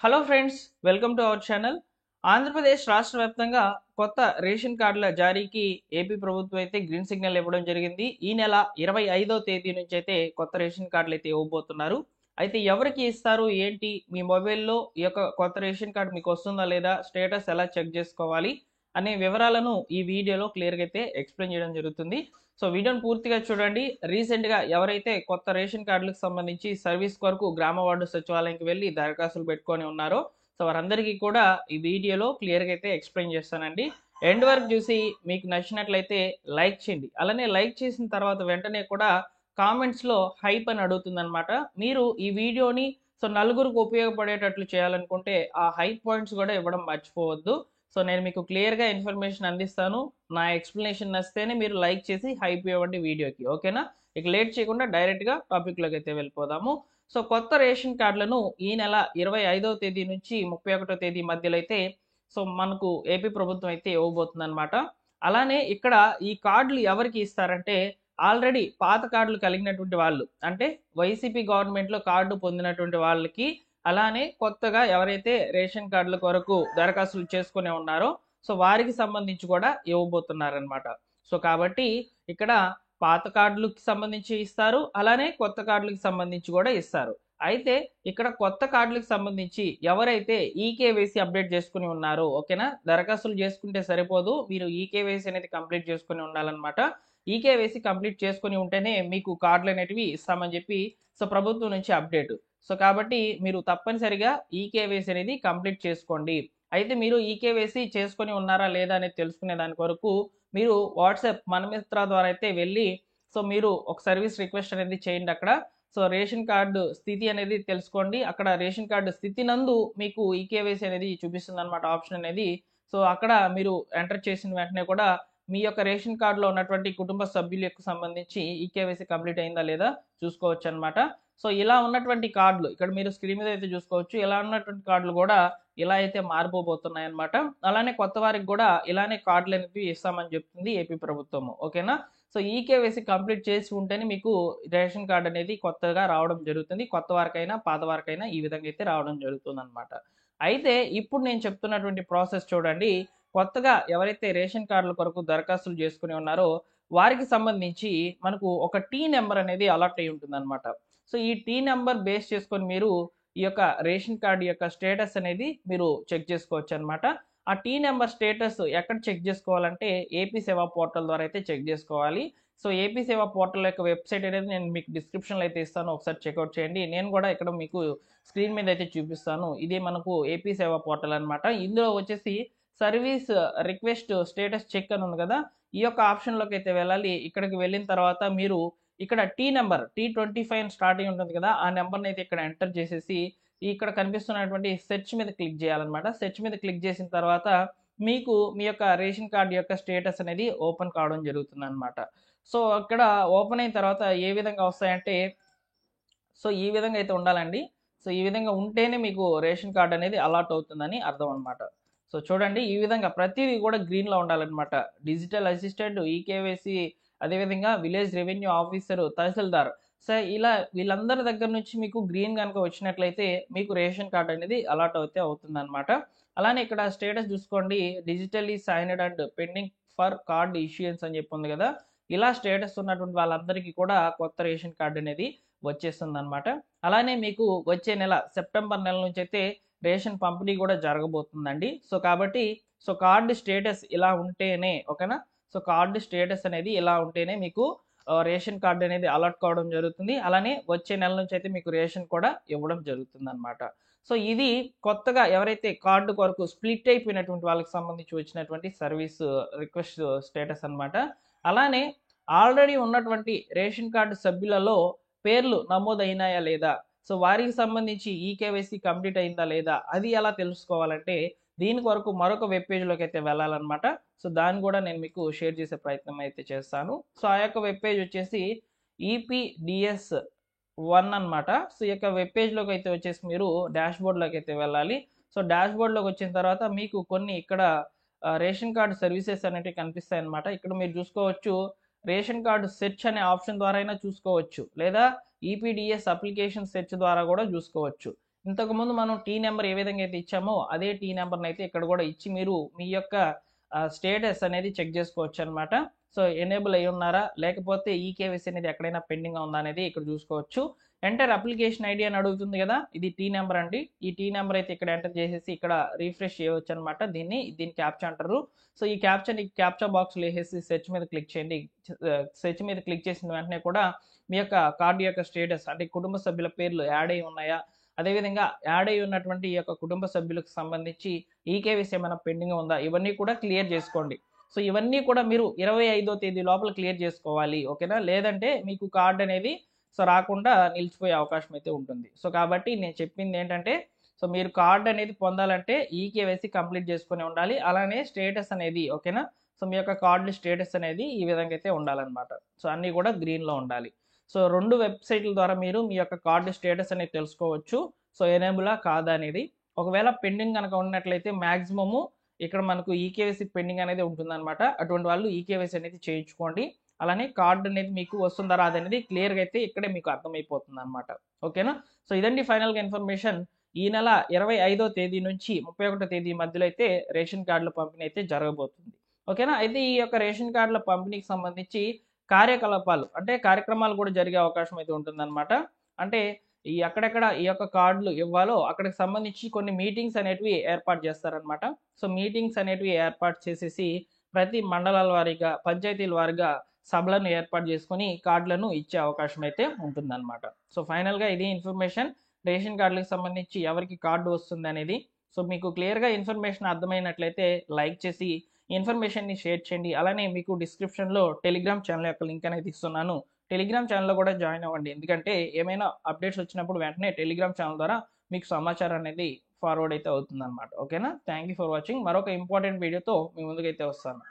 Hello friends, welcome to our channel. Andhra Pradesh రాష్ట్ర వ్యాప్తంగా కొత్త రేషన్ కార్డుల జారీకి ఏపీ ప్రభుత్వం అయితే గ్రీన్ సిగ్నల్ ఇవ్వడం జరిగింది. ఈ నెల 25వ తేదీ నుంచి అయితే కొత్త రేషన్ కార్డులు అయితే ఇవ్వబోతున్నారు. అయితే ఎవరికి ఇస్తారు ఏంటి, మీ మొబైల్లో ఈ యొక్క కొత్త రేషన్ కార్డు మీకు వస్తుందా లేదా, స్టేటస్ ఎలా చెక్ చేసుకోవాలి అనే వివరాలను ఈ వీడియోలో క్లియర్గా అయితే ఎక్స్ప్లెయిన్ చేయడం జరుగుతుంది. సో వీడియోని పూర్తిగా చూడండి. రీసెంట్గా ఎవరైతే కొత్త రేషన్ కార్డులకు సంబంధించి సర్వీస్ కొరకు గ్రామ వార్డు సచివాలయంకి వెళ్ళి దరఖాస్తులు పెట్టుకొని ఉన్నారో, సో వారందరికీ కూడా ఈ వీడియోలో క్లియర్గా అయితే ఎక్స్ప్లెయిన్ చేస్తానండి. ఎండ్ వరకు చూసి మీకు నచ్చినట్లయితే లైక్ చేయండి. అలానే లైక్ చేసిన తర్వాత వెంటనే కూడా కామెంట్స్లో హైప్ అని అడుగుతుందన్నమాట. మీరు ఈ వీడియోని నలుగురికి ఉపయోగపడేటట్లు చేయాలనుకుంటే ఆ హైప్ పాయింట్స్ కూడా ఇవ్వడం మర్చిపోవద్దు. సో నేను మీకు క్లియర్గా ఇన్ఫర్మేషన్ అందిస్తాను. నా ఎక్స్ప్లెనేషన్ నచ్చితేనే మీరు లైక్ చేసి హైప్ ఇవ్వండి వీడియోకి, ఓకేనా? ఇక లేట్ చేయకుండా డైరెక్ట్గా టాపిక్లోకి అయితే వెళ్ళిపోదాము. సో కొత్త రేషన్ కార్డులను ఈ నెల 25వ తేదీ నుంచి 31వ తేదీ మధ్యలో అయితే మనకు ఏపీ ప్రభుత్వం అయితే ఇవ్వబోతుంది అనమాట. అలానే ఇక్కడ ఈ కార్డులు ఎవరికి ఇస్తారంటే, ఆల్రెడీ పాత కార్డులు కలిగినటువంటి వాళ్ళు, అంటే వైసీపీ గవర్నమెంట్లో కార్డు పొందినటువంటి వాళ్ళకి, అలానే కొత్తగా ఎవరైతే రేషన్ కార్డుల కొరకు దరఖాస్తులు చేసుకునే ఉన్నారో వారికి సంబంధించి కూడా ఇవ్వబోతున్నారనమాట. సో కాబట్టి ఇక్కడ పాత కార్డులకు సంబంధించి ఇస్తారు, అలానే కొత్త కార్డులకు సంబంధించి కూడా ఇస్తారు. అయితే ఇక్కడ కొత్త కార్డులకు సంబంధించి ఎవరైతే ఈకేవైసీ అప్డేట్ చేసుకుని ఉన్నారో, ఓకేనా, దరఖాస్తులు చేసుకుంటే సరిపోదు, మీరు ఈకేవైసీ అనేది కంప్లీట్ చేసుకుని ఉండాలన్నమాట. ఈకేవైసీ కంప్లీట్ చేసుకుని ఉంటేనే మీకు కార్డులు అనేటివి ఇస్తామని చెప్పి ప్రభుత్వం నుంచి అప్డేట్. సో కాబట్టి మీరు తప్పనిసరిగా ఈకేవైసీ అనేది కంప్లీట్ చేసుకోండి. అయితే మీరు ఈకేవైసీ చేసుకొని ఉన్నారా లేదా అనేది తెలుసుకునే దాని కొరకు మీరు వాట్సాప్ మనమిత్ర ద్వారా అయితే వెళ్ళి మీరు ఒక సర్వీస్ రిక్వెస్ట్ అనేది చేయండి. అక్కడ రేషన్ కార్డు స్థితి అనేది తెలుసుకోండి. అక్కడ రేషన్ కార్డు స్థితి నందు మీకు ఈకేవైసీ అనేది చూపిస్తుంది అనమాట, ఆప్షన్ అనేది. అక్కడ మీరు ఎంటర్ చేసిన వెంటనే కూడా మీ యొక్క రేషన్ కార్డులో ఉన్నటువంటి కుటుంబ సభ్యులకు సంబంధించి ఈకేవైసీ కంప్లీట్ అయిందా లేదా చూసుకోవచ్చు అనమాట. ఇలా ఉన్నటువంటి కార్డులు ఇక్కడ మీరు స్క్రీన్ మీద అయితే చూసుకోవచ్చు. ఇలా ఉన్నటువంటి కార్డులు కూడా ఇలా అయితే మారిపోబోతున్నాయి అనమాట. అలానే కొత్త వారికి కూడా ఇలానే కార్డులు అనేవి ఇస్తామని చెప్తుంది ఏపీ ప్రభుత్వము, ఓకేనా? ఈకేవైసీ కంప్లీట్ చేసి ఉంటేనే మీకు రేషన్ కార్డు అనేది కొత్తగా రావడం జరుగుతుంది. కొత్త వారికైనా పాత వారికైనా ఈ విధంగా అయితే రావడం జరుగుతుంది అనమాట. అయితే ఇప్పుడు నేను చెప్తున్నటువంటి ప్రాసెస్ చూడండి. కొత్తగా ఎవరైతే రేషన్ కార్డుల కొరకు దరఖాస్తులు చేసుకుని ఉన్నారో వారికి సంబంధించి మనకు ఒక టీ నెంబర్ అనేది అలాట్ అయి ఉంటుంది అనమాట. ఈ టీ నెంబర్ బేస్ చేసుకొని మీరు ఈ యొక్క రేషన్ కార్డు యొక్క స్టేటస్ అనేది మీరు చెక్ చేసుకోవచ్చు అనమాట. ఆ టీ నెంబర్ స్టేటస్ ఎక్కడ చెక్ చేసుకోవాలంటే ఏపీ సేవా పోర్టల్ ద్వారా అయితే చెక్ చేసుకోవాలి. ఏపీ సేవా పోర్టల్ యొక్క వెబ్సైట్ అనేది నేను మీకు డిస్క్రిప్షన్లో అయితే ఇస్తాను, ఒకసారి చెక్అవుట్ చేయండి. నేను కూడా ఇక్కడ మీకు స్క్రీన్ మీద అయితే చూపిస్తాను. ఇది మనకు ఏపీ సేవా పోర్టల్ అనమాట. ఇందులో వచ్చేసి సర్వీస్ రిక్వెస్ట్ స్టేటస్ చెక్ అని ఉంది కదా, ఈ యొక్క ఆప్షన్లోకి అయితే వెళ్ళాలి. ఇక్కడికి వెళ్ళిన తర్వాత మీరు ఇక్కడ టీ నెంబర్ T25 స్టార్ట్ అయి ఉంటుంది కదా, ఆ నెంబర్ని అయితే ఇక్కడ ఎంటర్ చేసేసి ఇక్కడ కనిపిస్తున్నటువంటి సెర్చ్ మీద క్లిక్ చేయాలన్నమాట. సెర్చ్ మీద క్లిక్ చేసిన తర్వాత మీకు మీ యొక్క రేషన్ కార్డు యొక్క స్టేటస్ అనేది ఓపెన్ కావడం జరుగుతుంది అనమాట. అక్కడ ఓపెన్ అయిన తర్వాత ఏ విధంగా వస్తాయంటే ఈ విధంగా అయితే ఉండాలండి. ఈ విధంగా ఉంటేనే మీకు రేషన్ కార్డు అనేది అలాట్ అవుతుందని అర్థం అనమాట. చూడండి, ఈ విధంగా ప్రతిదీ కూడా గ్రీన్లో ఉండాలన్నమాట. డిజిటల్ అసిస్టెంట్, ఈకేవైసీ, అదేవిధంగా విలేజ్ రెవెన్యూ ఆఫీసర్, తహసీల్దార్, ఇలా వీళ్ళందరి దగ్గర నుంచి మీకు గ్రీన్ కనుక వచ్చినట్లయితే మీకు రేషన్ కార్డు అనేది అలాట్ అయితే అవుతుంది అనమాట. అలానే ఇక్కడ స్టేటస్ చూసుకోండి, digitally signed and pending for card issuance అని చెప్పి ఉంది కదా, ఇలా స్టేటస్ ఉన్నటువంటి వాళ్ళందరికీ కూడా కొత్త రేషన్ కార్డు అనేది వచ్చేస్తుంది అనమాట. అలానే మీకు వచ్చే నెల సెప్టెంబర్ నెల నుంచి అయితే రేషన్ పంపిణీ కూడా జరగబోతుందండి. కాబట్టి కార్డు స్టేటస్ ఇలా ఉంటేనే, ఓకేనా, కార్డు స్టేటస్ అనేది ఇలా ఉంటేనే మీకు రేషన్ కార్డు అనేది అలాట్ కావడం జరుగుతుంది. అలానే వచ్చే నెల నుంచి అయితే మీకు రేషన్ కూడా ఇవ్వడం జరుగుతుంది అనమాట. ఇది కొత్తగా ఎవరైతే కార్డు కొరకు స్ప్లిట్ అయిపోయినటువంటి వాళ్ళకి సంబంధించి వచ్చినటువంటి సర్వీస్ రిక్వెస్ట్ స్టేటస్ అనమాట. అలానే ఆల్రెడీ ఉన్నటువంటి రేషన్ కార్డు సభ్యులలో పేర్లు నమోదైనాయా లేదా, వారికి సంబంధించి ఈకేవైసీ కంప్లీట్ అయిందా లేదా, అది ఎలా తెలుసుకోవాలంటే దీని కొరకు మరొక వెబ్ పేజ్లోకి అయితే వెళ్ళాలన్నమాట. దాన్ని కూడా నేను మీకు షేర్ చేసే ప్రయత్నం అయితే చేస్తాను. ఆ యొక్క వెబ్ పేజ్ వచ్చేసి EPDS1 అనమాట. ఈ యొక్క వెబ్ పేజ్లోకి అయితే వచ్చేసి మీరు డాష్ బోర్డ్లోకి అయితే వెళ్ళాలి. డాష్ బోర్డ్లోకి వచ్చిన తర్వాత మీకు కొన్ని ఇక్కడ రేషన్ కార్డు సర్వీసెస్ అనేవి కనిపిస్తాయి అనమాట. ఇక్కడ మీరు చూసుకోవచ్చు, రేషన్ కార్డు సెర్చ్ అనే ఆప్షన్ ద్వారా అయినా చూసుకోవచ్చు, లేదా ఈపీడిఎస్ అప్లికేషన్ సెర్చ్ ద్వారా కూడా చూసుకోవచ్చు. ఇంతకుముందు మనం టీ నెంబర్ ఏ విధంగా అయితే ఇచ్చామో అదే టీ నెంబర్ని అయితే ఇక్కడ కూడా ఇచ్చి మీరు మీ యొక్క స్టేటస్ అనేది చెక్ చేసుకోవచ్చు అనమాట. సో ఎనేబుల్ అయ్యి ఉన్నారా, లేకపోతే ఈ కేవైసీ అనేది ఎక్కడైనా పెండింగ్ ఉందా అనేది ఇక్కడ చూసుకోవచ్చు. ఎంటర్ అప్లికేషన్ ఐడి అని అడుగుతుంది కదా, ఇది టీ నెంబర్ అండి. ఈ టీ నెంబర్ అయితే ఇక్కడ ఎంటర్ చేసేసి ఇక్కడ రీఫ్రెష్ చేయవచ్చు అనమాట. దీన్ని క్యాప్చా అంటారు. సో ఈ క్యాప్చా బాక్స్లో వేసేసి సెర్చ్ మీద క్లిక్ చేయండి. సెర్చ్ మీద క్లిక్ చేసిన వెంటనే కూడా మీ యొక్క కార్డు యొక్క స్టేటస్ అంటే కుటుంబ సభ్యుల పేర్లు యాడ్ అయి ఉన్నాయా, అదేవిధంగా యాడ్ అయి ఉన్నటువంటి ఈ యొక్క కుటుంబ సభ్యులకు సంబంధించి ఈకేవైసీ ఏమైనా పెండింగ్ ఉందా, ఇవన్నీ కూడా క్లియర్ చేసుకోండి. సో ఇవన్నీ కూడా మీరు 25వ తేదీ లోపల క్లియర్ చేసుకోవాలి, ఓకేనా. లేదంటే మీకు కార్డ్ అనేది సో రాకుండా నిలిచిపోయే అవకాశం అయితే ఉంటుంది. సో కాబట్టి నేను చెప్పింది ఏంటంటే, సో మీరు కార్డ్ అనేది పొందాలంటే ఈకేవైసీ కంప్లీట్ చేసుకుని ఉండాలి. అలానే స్టేటస్ అనేది, ఓకేనా. సో మీ యొక్క కార్డు స్టేటస్ అనేది ఈ విధంగా అయితే ఉండాలన్నమాట. సో అన్నీ కూడా గ్రీన్లో ఉండాలి. సో 2 వెబ్సైట్ల ద్వారా మీరు మీ యొక్క కార్డు స్టేటస్ అనేది తెలుసుకోవచ్చు. సో ఎనేబులా కాదా అనేది. ఒకవేళ పెండింగ్ కనుక ఉన్నట్లయితే మ్యాక్సిమము ఇక్కడ మనకు ఈకేవైసీ పెండింగ్ అనేది ఉంటుందన్నమాట. అటువంటి వాళ్ళు ఈకేవైసీ అనేది చేయించుకోండి. అలానే కార్డ్ అనేది మీకు వస్తుందా రాదనేది క్లియర్గా అయితే ఇక్కడే మీకు అర్థమైపోతుంది అనమాట, ఓకేనా. సో ఇదండి ఫైనల్గా ఇన్ఫర్మేషన్. ఈ నెల 25వ తేదీ నుంచి 31వ తేదీ మధ్యలో అయితే రేషన్ కార్డుల పంపిణీ అయితే జరగబోతుంది, ఓకేనా. అయితే ఈ యొక్క రేషన్ కార్డుల పంపిణీకి సంబంధించి కార్యకలాపాలు అంటే కార్యక్రమాలు కూడా జరిగే అవకాశం అయితే ఉంటుందన్నమాట. అంటే ఈ అక్కడెక్కడ ఈ యొక్క కార్డులు ఇవ్వాలో అక్కడికి సంబంధించి కొన్ని మీటింగ్స్ అనేటివి ఏర్పాటు చేస్తారనమాట. సో మీటింగ్స్ అనేటివి ఏర్పాటు చేసేసి ప్రతి మండలాల వారీగా పంచాయతీల వారీగా సభలను ఏర్పాటు చేసుకొని కార్డులను ఇచ్చే అవకాశం అయితే ఉంటుందన్నమాట. సో ఫైనల్గా ఇది ఇన్ఫర్మేషన్ రేషన్ కార్డులకు సంబంధించి ఎవరికి కార్డు వస్తుంది అనేది. సో మీకు క్లియర్గా ఇన్ఫర్మేషన్ అర్థమైనట్లయితే లైక్ చేసి ఇన్ఫర్మేషన్ని షేర్ చేయండి. అలానే మీకు డిస్క్రిప్షన్లో టెలిగ్రామ్ ఛానల్ యొక్క లింక్ అనేది ఇస్తున్నాను. టెలిగ్రామ్ ఛానల్లో కూడా జాయిన్ అవ్వండి. ఎందుకంటే ఏమైనా అప్డేట్స్ వచ్చినప్పుడు వెంటనే టెలిగ్రామ్ ఛానల్ ద్వారా మీకు సమాచారం అనేది ఫార్వర్డ్ అయితే అవుతుందన్నమాట, ఓకేనా. Thank you for watching. మరొక ఇంపార్టెంట్ వీడియోతో మీ ముందుకైతే వస్తాను.